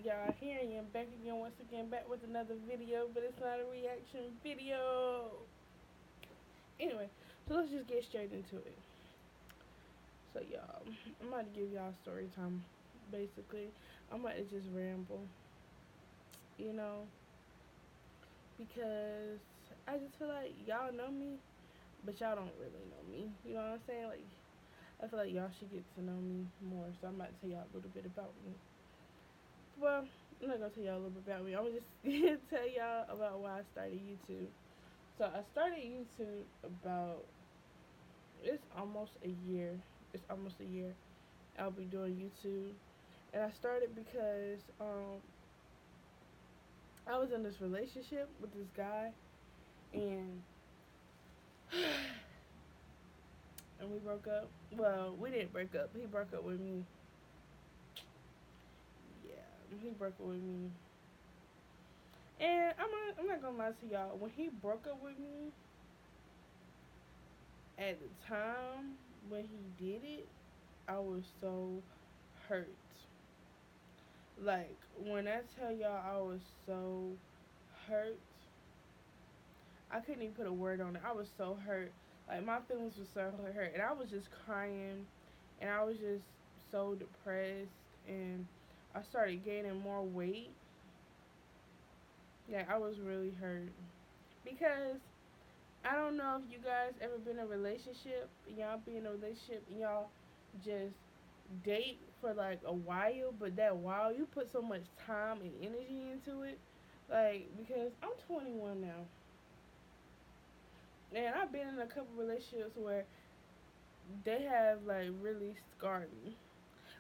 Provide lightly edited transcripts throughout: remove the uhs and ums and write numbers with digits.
Y'all here I am back again once again back with another video, but it's not a reaction video. Anyway, so let's just get straight into it. So y'all, I'm about to give y'all story time. Basically, I'm about to just ramble, you know, because I just feel like y'all know me, but y'all don't really know me. You know what I'm saying? Like I feel like y'all should get to know me more. So I'm about to tell y'all a little bit about me. Well, I'm not gonna tell y'all a little bit about me. I'm gonna just tell y'all about why I started YouTube. So I started YouTube about it's almost a year. It's almost a year. I'll be doing YouTube, and I started because I was in this relationship with this guy, and and we broke up. Well, we didn't break up. He broke up with me. Yeah, he broke up with me. And I'm not gonna lie to y'all. When he broke up with me, at the time when he did it, I was so hurt. Like when I tell y'all I was so hurt, I couldn't even put a word on it. I was so hurt. Like my feelings were so hurt, and I was just crying, and I was just so depressed, and I started gaining more weight. Yeah, I was really hurt because I don't know if you guys ever been in a relationship, y'all be in a relationship, and y'all just date for like a while, but that while you put so much time and energy into it. Like, because I'm 21 now, and I've been in a couple relationships where they have like really scarred me.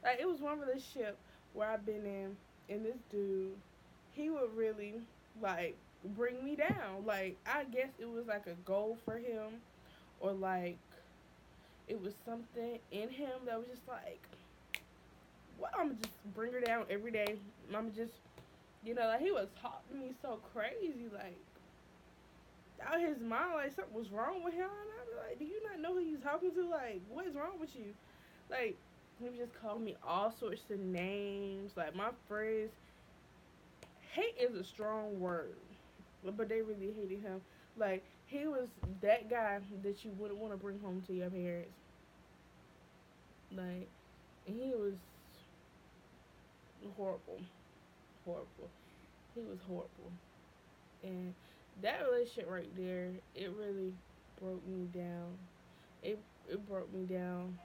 Like, it was one relationship where I've been in, and this dude, he would really like bring me down. Like, I guess it was like a goal for him, or like it was something in him that was just like, well, I'm gonna just bring her down every day. I'm just, like he was talking to me so crazy, like out his mind, like something was wrong with him. And I was like, do you not know who you talking to? Like, what is wrong with you? Like, he was just calling me all sorts of names. Like, my friends, hate is a strong word, but they really hated him. Like, he was that guy that you wouldn't want to bring home to your parents. Like, he was horrible, horrible. He was horrible. And that relationship right there, it really broke me down. It broke me down.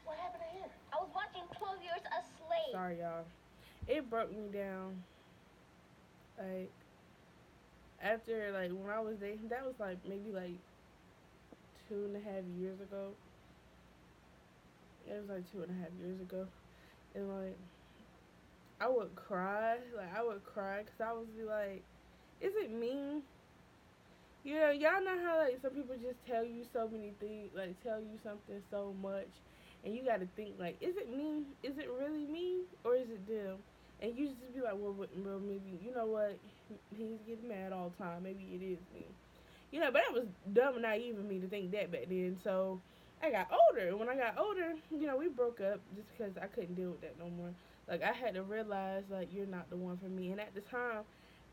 What happened to him? I was watching 12 Years a Slave. Sorry, y'all. It broke me down. Like after like when I was dating, that was like maybe like 2.5 years ago. It was like 2.5 years ago, and like I would cry. Like I would cry because I was be like, "Is it me?" Y'all know how like some people just tell you so many things, like tell you something so much, and you got to think like, is it me? Is it really me, or is it them? And you just be like, well, maybe you know what? He's getting mad all the time. Maybe it is me. But that was dumb and naive of me to think that back then. So I got older. When I got older, we broke up just because I couldn't deal with that no more. Like I had to realize like you're not the one for me. And at the time,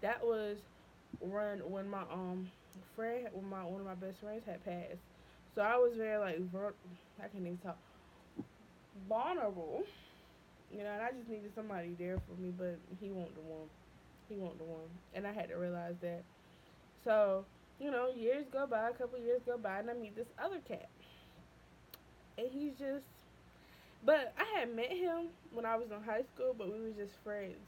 that was when my friend, when my one of my best friends had passed. So I was very like I can't even talk, vulnerable. And I just needed somebody there for me, but he wasn't the one. He wasn't the one, and I had to realize that. So years go by, a couple years go by, and I meet this other cat, and he's just. But I had met him when I was in high school, but we were just friends.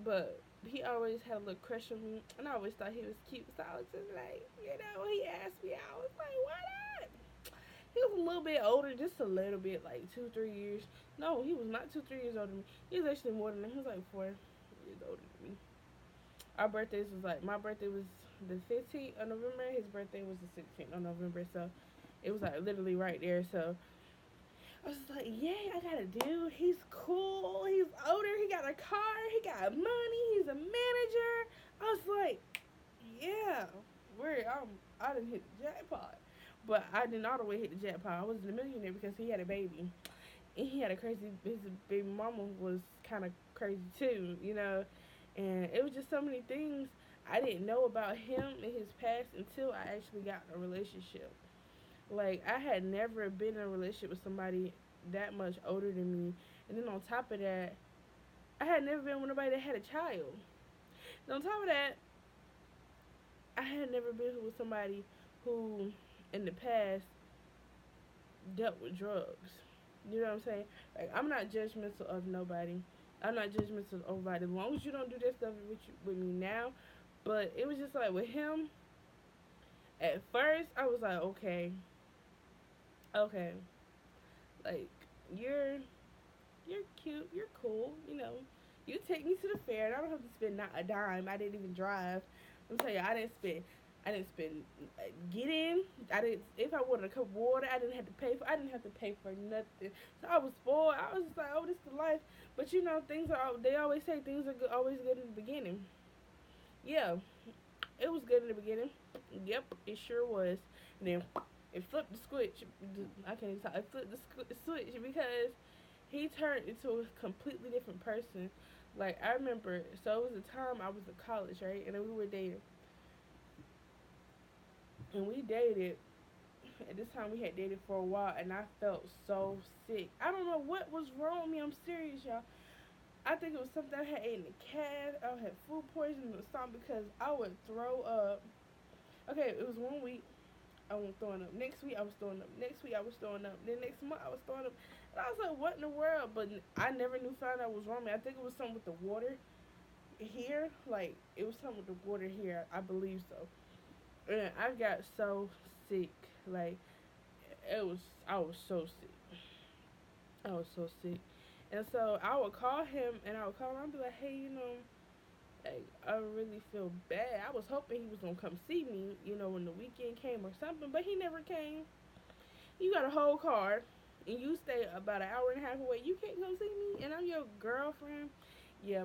But he always had a little crush on me, and I always thought he was cute. So I was just like, when he asked me, I was like, why not? He was a little bit older, just a little bit, like 2, 3 years. No, he was not 2, 3 years older than me. He was actually more than me. He was like 4 years older than me. Our birthdays was like, my birthday was the 15th of November. His birthday was the 16th of November. So it was like literally right there. So I was like, yay, I got a dude. He's cool. He's older. He got a car. He got money. He's a manager. I was like, yeah, I didn't hit the jackpot. But I didn't all the way hit the jackpot. I wasn't a millionaire because he had a baby. And he had a crazy, his baby mama was kind of crazy too, you know. And it was just so many things I didn't know about him and his past until I actually got in a relationship. Like I had never been in a relationship with somebody that much older than me, and then on top of that, I had never been with nobody that had a child. And on top of that, I had never been with somebody who, in the past, dealt with drugs. You know what I'm saying? Like I'm not judgmental of nobody. I'm not judgmental of nobody. As long as you don't do that stuff with me now. But it was just like with him. At first, I was like, okay, okay, like you're you're cute, you're cool, you know. You take me to the fair, and I don't have to spend not a dime. I didn't even drive. I'm telling you, I didn't spend get in. I didn't. If I wanted a cup of water, I didn't have to pay for. I didn't have to pay for nothing. So I was spoiled. I was just like, oh, this is the life. But you know, things are. They always say things are good, always good in the beginning. Yeah, it was good in the beginning. Yep, it sure was. And then it flipped the switch. I can't even talk. It flipped the switch because he turned into a completely different person. Like I remember, so it was a time I was in college, right, and then we were dating, and we dated. At this time, we had dated for a while, and I felt so sick. I don't know what was wrong with me. I'm serious, y'all. I think it was something I had eaten a cat. I had food poisoning or something because I would throw up. Okay, it was one week. I was throwing up. Next week I was throwing up. Next week I was throwing up. Then next month I was throwing up. And I was like, what in the world? But I never knew found out was wrong with me. I think it was something with the water here. Like it was something with the water here. I believe so. And I got so sick. Like it was. I was so sick. I was so sick. And so I would call him and I would call him. I'd be like, hey, you know, like, I really feel bad. I was hoping he was gonna come see me, you know, when the weekend came or something, but he never came. You got a whole car, and you stay about an hour and a half away. You can't come see me, and I'm your girlfriend. Yeah,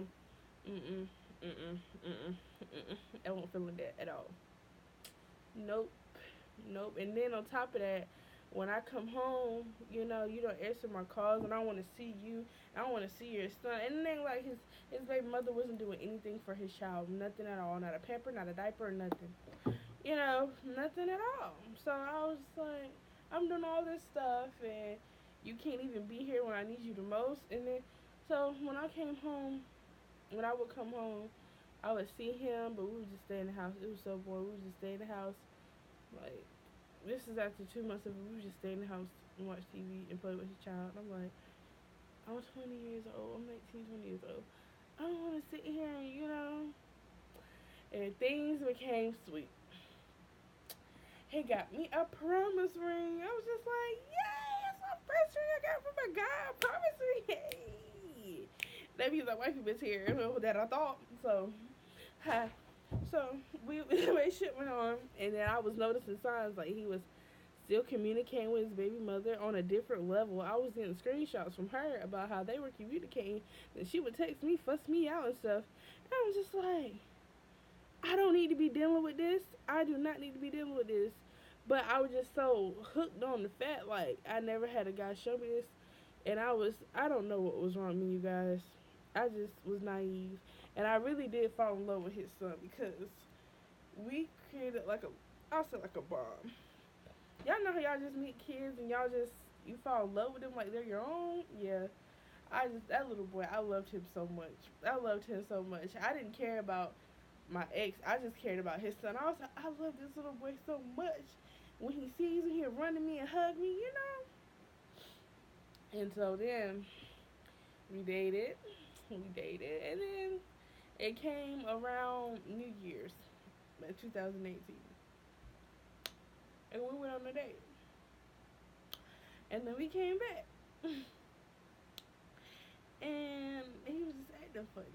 mm mm, mm. I won't feeling that at all. Nope, nope. And then on top of that, when I come home, you know, you don't answer my calls, and I want to see you. I don't want to see your son. And then like his baby mother wasn't doing anything for his child, nothing at all, not a pamper, not a diaper, nothing. You know, nothing at all. So I was like, I'm doing all this stuff, and you can't even be here when I need you the most. And then, so when I came home, when I would come home, I would see him, but we would just stay in the house. It was so boring. We would just stay in the house. Like, this is after 2 months of it. We would just stay in the house and watch TV and play with his child. And I'm like, I'm 20 years old. I'm 19, 20 years old. I don't want to sit here and, you know. And things became sweet. He got me a promise ring. I was just like, yay, it's my first ring I got from a guy. A promise ring. Hey. That means my wifey was here. That I thought. So, hi. So, the relationship went on. And then I was noticing signs like he was still communicating with his baby mother on a different level. I was getting screenshots from her about how they were communicating. And she would text me, fuss me out and stuff. And I was just like, I don't need to be dealing with this. I do not need to be dealing with this. But I was just so hooked on the fact, like, I never had a guy show me this. And I don't know what was wrong with me, you guys. I just was naive. And I really did fall in love with his son because we created like I'll say like a bomb. Y'all know how y'all just meet kids and you fall in love with them like they're your own? Yeah. That little boy, I loved him so much. I loved him so much. I didn't care about my ex. I just cared about his son. I was like, I love this little boy so much. When he sees me, he'll run to me and hug me, you know? And so then we dated. And then it came around New Year's, 2018. And we went on a date. And then we came back. And he was just acting funny.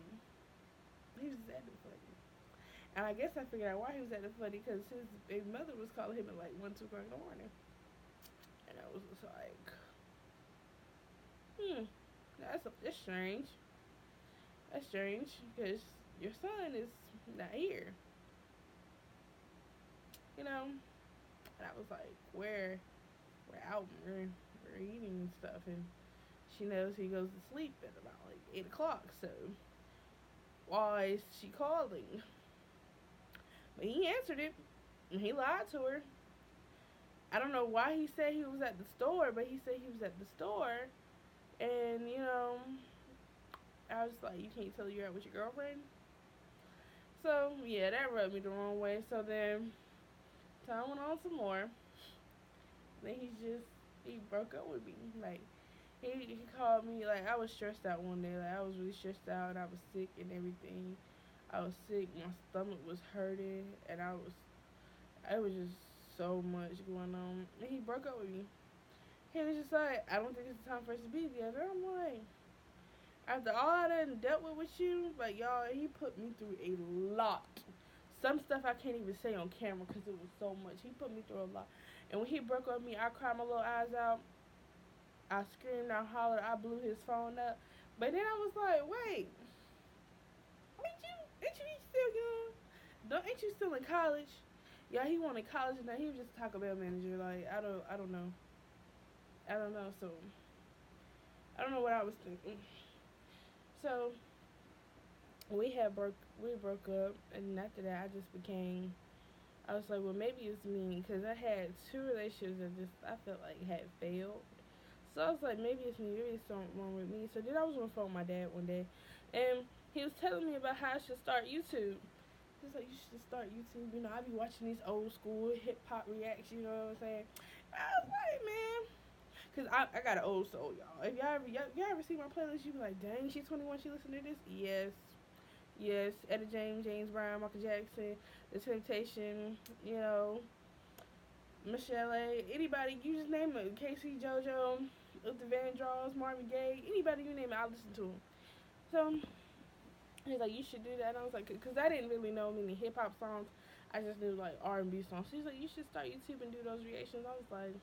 And I guess I figured out why he was acting funny because his baby mother was calling him at like 1, 2 o'clock in the morning. And I was just like, that's strange. That's strange because your son is not here. You know? And I was like, we're out, we're eating and stuff. And she knows he goes to sleep at about like 8 o'clock. So why is she calling? But he answered it, and he lied to her. I don't know why he said he was at the store, but he said he was at the store, and I was like, you can't tell you're out with your girlfriend. So yeah, that rubbed me the wrong way. So then time went on some more. Then he broke up with me. Like he called me, like I was stressed out one day. Like I was really stressed out and I was sick and everything. I was sick, my stomach was hurting, and it was just so much going on. And he broke up with me. He was just like, I don't think it's time for us to be together. I'm like, after all I done dealt with you, like y'all, he put me through a lot. Some stuff I can't even say on camera because it was so much. He put me through a lot. And when he broke up with me, I cried my little eyes out. I screamed, I hollered, I blew his phone up. But then I was like, wait, ain't you still young? Ain't you still in college? Yeah, he wanted college now. He was just a Taco Bell manager. Like I don't know. I don't know. So I don't know what I was thinking. So we broke up, and after that, I just became. I was like, well, maybe it's me, because I had two relationships that just I felt like had failed. So I was like, maybe it's me. Maybe it's something wrong with me. So then I was on the phone with my dad one day, and he was telling me about how I should start YouTube. He's like, you should start YouTube. I be watching these old school hip hop reacts. You know what I'm saying? I was like, man, cause I got an old soul, y'all. If y'all ever see my playlist, you be like, dang, she's 21. She listen to this? Yes, yes. Etta James, James Brown, Michael Jackson, The Temptation. Michelle A. Anybody, you just name it. Casey, JoJo, Luther Vandross, Marvin Gaye. Anybody you name it, I listen to them. So he's like, you should do that. And I was like, because I didn't really know many hip hop songs. I just knew like R&B songs. He's like, you should start YouTube and do those reactions. I was like,